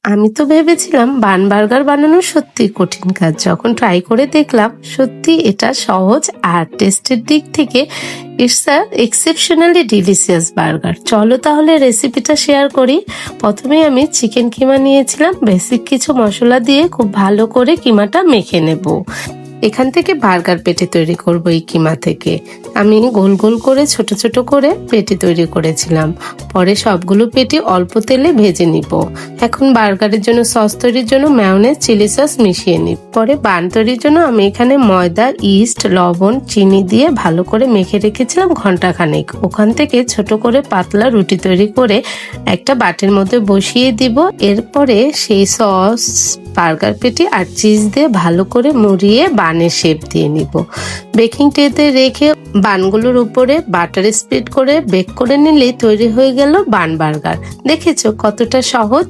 আমি তো ভেবেছিলাম বান বার্গার বানানো সত্যি কঠিন কাজ। যখন ট্রাই করে দেখলাম সত্যি এটা সহজ আর টেস্টের দিক থেকে it's a exceptionally delicious burger. চলো তাহলে রেসিপিটা শেয়ার করি। প্রথমে আমি চিকেন কিমা নিয়েছিলাম, বেসিক কিছু মশলা দিয়ে খুব ভালো করে কিমাটা মেখে নেব। এখান থেকে বার্গার পেটি তৈরি করব। এই কিমা থেকে আমি গোল গোল করে ছোট ছোট করে পেটি তৈরি করেছিলাম। পরে সবগুলো পেটি অল্প তেলে ভেজে নিব। এখন বার্গারের জন্য সস তৈরির জন্য মায়োনেজ, চিলি সস মিশিয়ে নিব। পরে বান তৈরির জন্য আমি এখানে ময়দা, ইস্ট, লবণ, চিনি দিয়ে ভালো করে মেখে রেখেছিলাম ঘন্টাখানেক। ওখান থেকে ছোট করে পাতলা রুটি তৈরি করে একটা বাটির মধ্যে বসিয়ে দিব। এরপরে সেই সস, বার্গার পেটি আর চিজ দিয়ে ভালো করে মুড়িয়ে বানের শেপ দিয়ে নিব। বেকিং ট্রেতে রেখে বানগুলোর উপরে বাটার স্প্রেড করে বেক করে নিলেই তৈরি হয়ে গেল বান বার্গার। দেখেছো কতটা সহজ।